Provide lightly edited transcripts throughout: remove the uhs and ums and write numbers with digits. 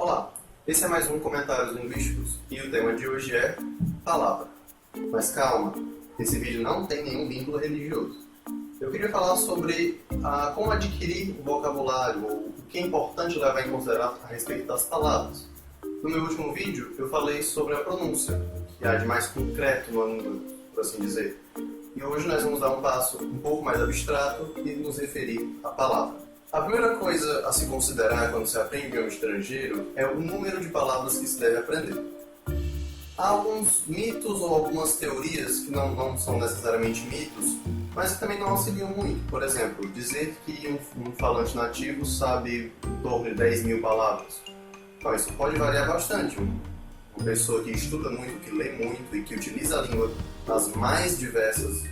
Olá, esse é mais um Comentários Linguísticos e o tema de hoje é palavra. Mas calma, esse vídeo não tem nenhum vínculo religioso. Eu queria falar sobre como adquirir o vocabulário, ou o que é importante levar em consideração a respeito das palavras. No meu último vídeo, eu falei sobre a pronúncia, que há de mais concreto no língua, por assim dizer. E hoje nós vamos dar um passo um pouco mais abstrato e nos referir à palavra. A primeira coisa a se considerar quando se aprende idioma estrangeiro é o número de palavras que se deve aprender. Há alguns mitos ou algumas teorias que não são necessariamente mitos, mas que também não auxiliam muito. Por exemplo, dizer que um falante nativo sabe em torno de 10 mil palavras. Então, isso pode variar bastante. Uma pessoa que estuda muito, que lê muito e que utiliza a língua nas mais diversas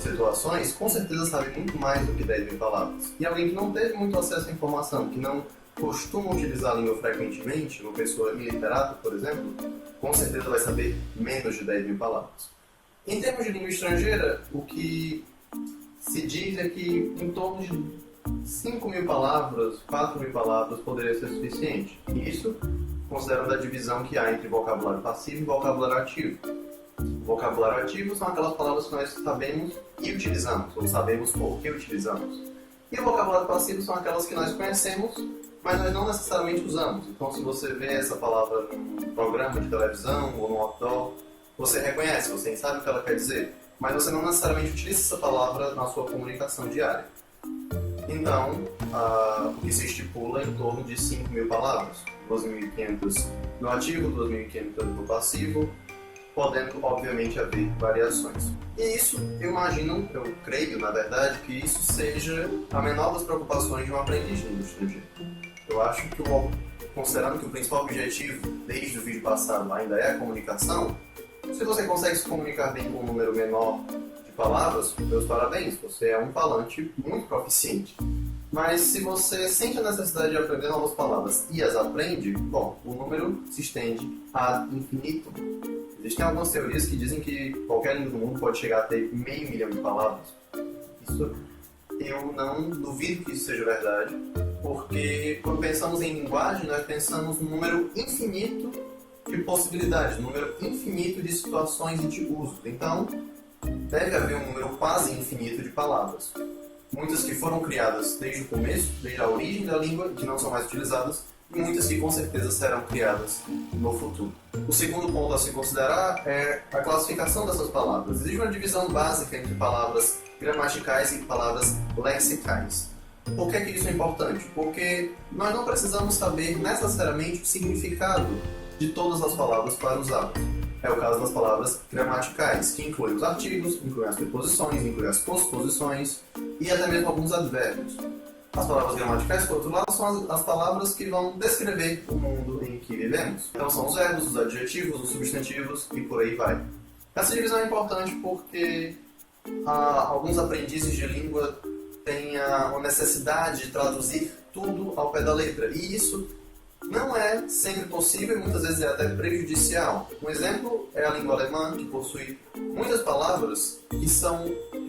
situações, com certeza sabe muito mais do que 10 mil palavras. E alguém que não teve muito acesso à informação, que não costuma utilizar a língua frequentemente, uma pessoa iliterata, por exemplo, com certeza vai saber menos de 10 mil palavras. Em termos de língua estrangeira, o que se diz é que em torno de 5 mil palavras, 4 mil palavras poderia ser suficiente. E isso considerando a divisão que há entre vocabulário passivo e vocabulário ativo. Vocabulário ativo são aquelas palavras que nós sabemos e utilizamos, ou sabemos por que utilizamos. E o vocabulário passivo são aquelas que nós conhecemos, mas nós não necessariamente usamos. Então, se você vê essa palavra num programa de televisão ou no outdoor, você reconhece, você sabe o que ela quer dizer, mas você não necessariamente utiliza essa palavra na sua comunicação diária. Então, o que se estipula é em torno de 5 mil palavras, 2.500 no ativo, 2.500 no passivo, podendo, obviamente, haver variações. E isso, eu creio, na verdade, que isso seja a menor das preocupações de um aprendiz de língua estrangeira. Eu acho que, considerando que o principal objetivo, desde o vídeo passado, ainda é a comunicação, se você consegue se comunicar bem com um número menor de palavras, meus parabéns, você é um falante muito proficiente. Mas se você sente a necessidade de aprender novas palavras e as aprende, bom, o número se estende ad infinitum. Existem algumas teorias que dizem que qualquer língua do mundo pode chegar a ter 500 mil de palavras. Isso eu não duvido que isso seja verdade, porque quando pensamos em linguagem, nós pensamos num número infinito de possibilidades, um número infinito de situações e de usos. Então, deve haver um número quase infinito de palavras. Muitas que foram criadas desde o começo, desde a origem da língua, que não são mais utilizadas, e muitas que com certeza serão criadas no futuro. O segundo ponto a se considerar é a classificação dessas palavras. Existe uma divisão básica entre palavras gramaticais e palavras lexicais. Por que isso é importante? Porque nós não precisamos saber necessariamente o significado de todas as palavras para usá-las. É o caso das palavras gramaticais, que incluem os artigos, incluem as preposições, incluem as posposições e até mesmo alguns advérbios. As palavras gramaticais, por outro lado, são as palavras que vão descrever o mundo em que vivemos. Então são os verbos, os adjetivos, os substantivos e por aí vai. Essa divisão é importante porque alguns aprendizes de língua têm a necessidade de traduzir tudo ao pé da letra. E isso não é sempre possível e muitas vezes é até prejudicial. Um exemplo é a língua alemã, que possui muitas palavras que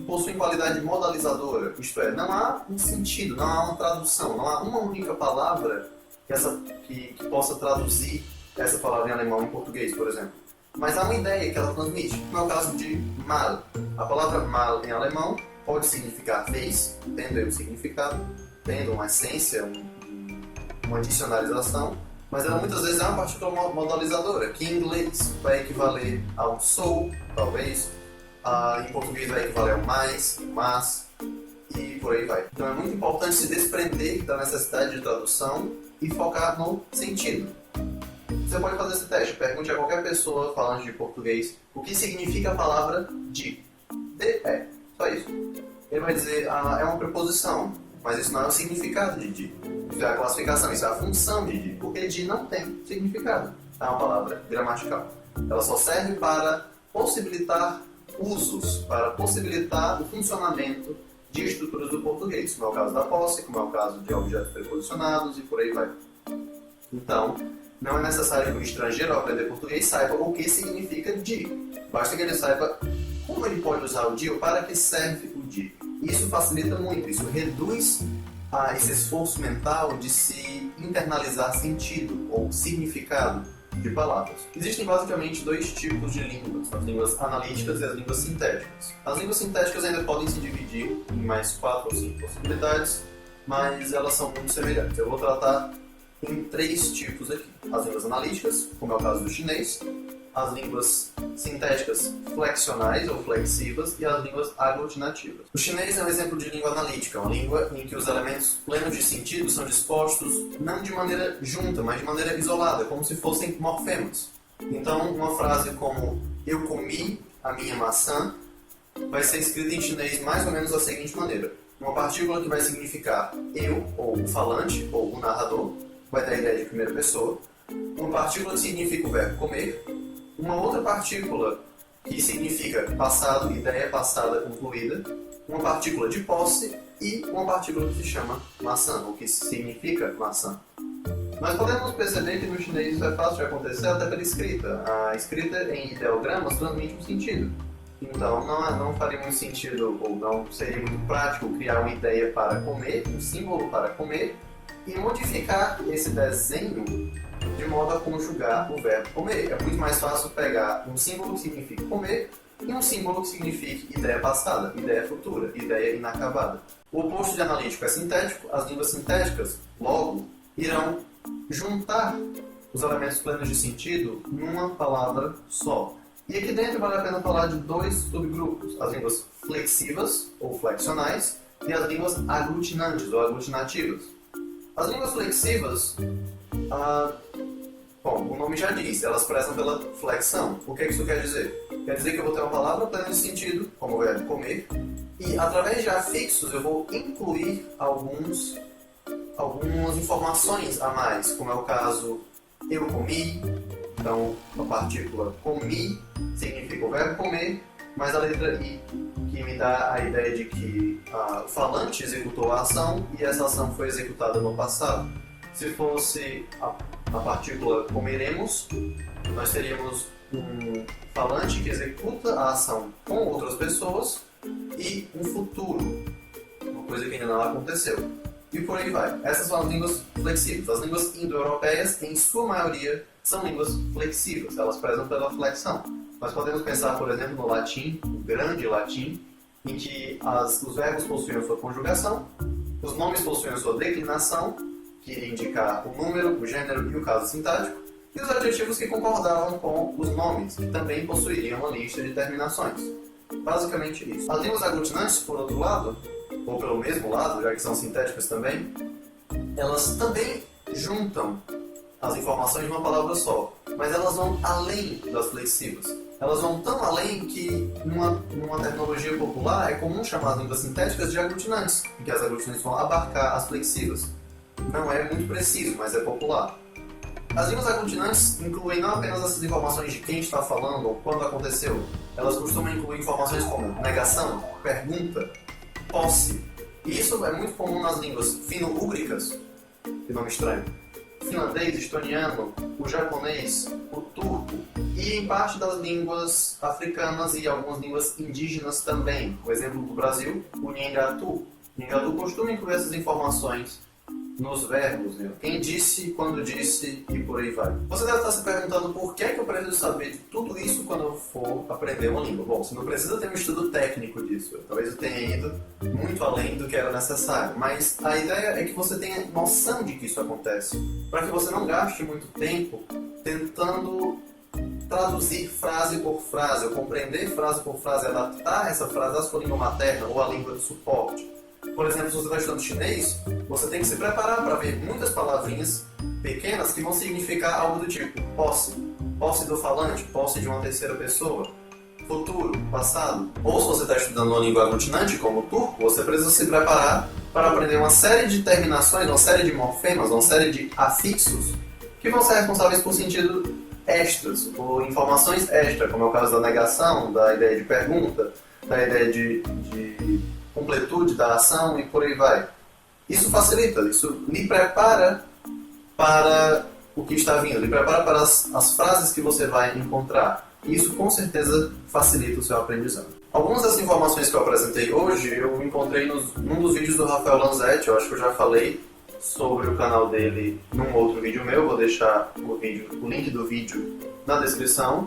possuem qualidade modalizadora, isto é, não há um sentido, não há uma tradução, não há uma única palavra que possa traduzir essa palavra em alemão em português, por exemplo. Mas há uma ideia que ela transmite, no caso de mal. A palavra mal em alemão pode significar vez, tendo um significado, tendo uma essência, uma dicionarização, mas ela muitas vezes é uma partícula modalizadora, que em inglês vai equivaler ao so, talvez, em português vai equivaler ao mais, mas, e por aí vai. Então é muito importante se desprender da necessidade de tradução e focar no sentido. Você pode fazer esse teste, pergunte a qualquer pessoa falante de português o que significa a palavra de. Só isso. Ele vai dizer, é uma preposição, mas isso não é o significado de di. Isso é a classificação, isso é a função de di, porque di não tem significado. É uma palavra gramatical. Ela só serve para possibilitar usos, para possibilitar o funcionamento de estruturas do português, como é o caso da posse, como é o caso de objetos preposicionados e por aí vai. Então, não é necessário que o estrangeiro, ao aprender português, saiba o que significa di. Basta que ele saiba como ele pode usar o di ou para que serve o di. Isso facilita muito, isso reduz esse esforço mental de se internalizar sentido ou significado de palavras. Existem basicamente dois tipos de línguas, as línguas analíticas e as línguas sintéticas. As línguas sintéticas ainda podem se dividir em mais 4 ou 5 possibilidades, mas elas são muito semelhantes. Eu vou tratar em 3 tipos aqui. As línguas analíticas, como é o caso do chinês, as línguas sintéticas flexionais ou flexivas e as línguas aglutinativas. O chinês é um exemplo de língua analítica, uma língua em que os elementos plenos de sentido são dispostos não de maneira junta, mas de maneira isolada, como se fossem morfemas. Então, uma frase como "eu comi a minha maçã" vai ser escrita em chinês mais ou menos da seguinte maneira. Uma partícula que vai significar eu, ou o falante, ou o narrador, vai dar a ideia de primeira pessoa. Uma partícula que significa o verbo comer. Uma outra partícula que significa passado, ideia passada concluída. Uma partícula de posse e uma partícula que se chama maçã, ou que significa maçã. Nós podemos perceber que no chinês isso é fácil de acontecer até pela escrita. A escrita em ideogramas transmite um sentido. Então não faria muito sentido, ou não seria muito prático, criar uma ideia para comer, um símbolo para comer, e modificar esse desenho de modo a conjugar o verbo comer. É muito mais fácil pegar um símbolo que significa comer e um símbolo que signifique ideia passada, ideia futura, ideia inacabada. O oposto de analítico é sintético. As línguas sintéticas, logo, irão juntar os elementos plenos de sentido numa palavra só. E aqui dentro vale a pena falar de 2 subgrupos, as línguas flexivas ou flexionais e as línguas aglutinantes ou aglutinativas. As línguas flexivas, o nome já diz, elas prezam pela flexão. O que isso quer dizer? Quer dizer que eu vou ter uma palavra plena de sentido, como o verbo comer, e através de afixos eu vou incluir algumas informações a mais, como é o caso eu comi. Então, a partícula comi significa o verbo comer, mas a letra I, que me dá a ideia de que o falante executou a ação e essa ação foi executada no passado. Se fosse a partícula comeremos, nós teríamos um falante que executa a ação com outras pessoas e um futuro, uma coisa que ainda não aconteceu. E por aí vai. Essas são as línguas flexíveis. As línguas indo-europeias, em sua maioria, são línguas flexivas. Elas prezam pela flexão. Nós podemos pensar, por exemplo, no latim, o grande latim, em que os verbos possuem sua conjugação, os nomes possuem sua declinação, que iria indicar o número, o gênero e o caso sintático, e os adjetivos que concordavam com os nomes, que também possuiriam uma lista de terminações. Basicamente isso. As línguas aglutinantes, por outro lado, ou pelo mesmo lado, já que são sintéticas também, elas também juntam as informações de uma palavra só, mas elas vão além das flexivas. Elas vão tão além que, numa terminologia popular, é comum chamar as línguas sintéticas de aglutinantes, em que as aglutinantes vão abarcar as flexivas. Não é muito preciso, mas é popular. As línguas aglutinantes incluem não apenas essas informações de quem está falando ou quando aconteceu, elas costumam incluir informações como negação, pergunta, posse. E isso é muito comum nas línguas fino-úgricas, que nome estranho, finlandês, estoniano, o japonês, o turco, e em parte das línguas africanas e algumas línguas indígenas também. O exemplo do Brasil, o Nhengatu. O Nhengatu costuma incluir essas informações nos verbos, né? Quem disse, quando disse e por aí vai. Você deve estar se perguntando por que eu preciso saber de tudo isso quando eu for aprender uma língua. Bom, você não precisa ter um estudo técnico disso. Talvez eu tenha ido muito além do que era necessário. Mas a ideia é que você tenha noção de que isso acontece. Para que você não gaste muito tempo tentando traduzir frase por frase, ou compreender frase por frase, adaptar essa frase à sua língua materna ou à língua de suporte. Por exemplo, se você está estudando chinês, você tem que se preparar para ver muitas palavrinhas pequenas que vão significar algo do tipo posse, posse do falante, posse de uma terceira pessoa, futuro, passado. Ou se você está estudando uma língua aglutinante, como o turco, você precisa se preparar para aprender uma série de terminações, uma série de morfemas, uma série de afixos que vão ser responsáveis por sentido extras, por informações extras, como é o caso da negação, da ideia de pergunta, da ideia de completude da ação e por aí vai. Isso facilita, isso lhe prepara para o que está vindo, lhe prepara para as frases que você vai encontrar. E isso com certeza facilita o seu aprendizado. Algumas das informações que eu apresentei hoje eu encontrei num dos vídeos do Rafael Lanzetti, eu acho que eu já falei sobre o canal dele num outro vídeo meu, vou deixar o link do vídeo na descrição.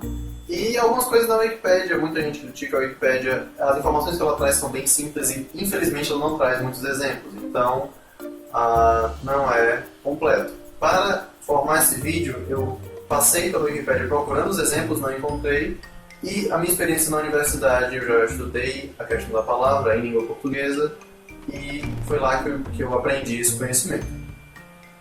E algumas coisas da Wikipédia, muita gente critica a Wikipédia, as informações que ela traz são bem simples e infelizmente ela não traz muitos exemplos, então não é completo. Para formar esse vídeo, eu passei pela Wikipédia procurando os exemplos, não encontrei, e a minha experiência na universidade, eu já estudei a questão da palavra em língua portuguesa, e foi lá que eu aprendi esse conhecimento.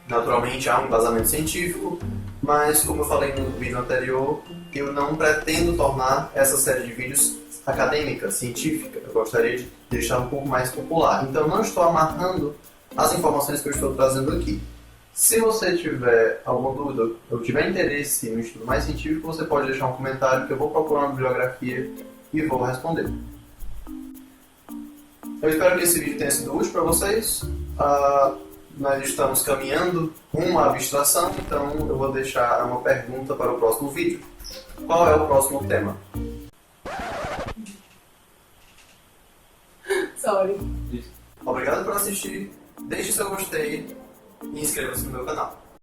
Naturalmente há um embasamento científico, mas como eu falei no vídeo anterior, eu não pretendo tornar essa série de vídeos acadêmica, científica. Eu gostaria de deixar um pouco mais popular. Então não estou amarrando as informações que eu estou trazendo aqui. Se você tiver alguma dúvida ou tiver interesse no estudo mais científico, você pode deixar um comentário que eu vou procurar uma bibliografia e vou responder. Eu espero que esse vídeo tenha sido útil para vocês. Nós estamos caminhando rumo à abstração, então eu vou deixar uma pergunta para o próximo vídeo. Qual é o próximo tema? Sorry. Obrigado por assistir, deixe seu gostei e inscreva-se no meu canal.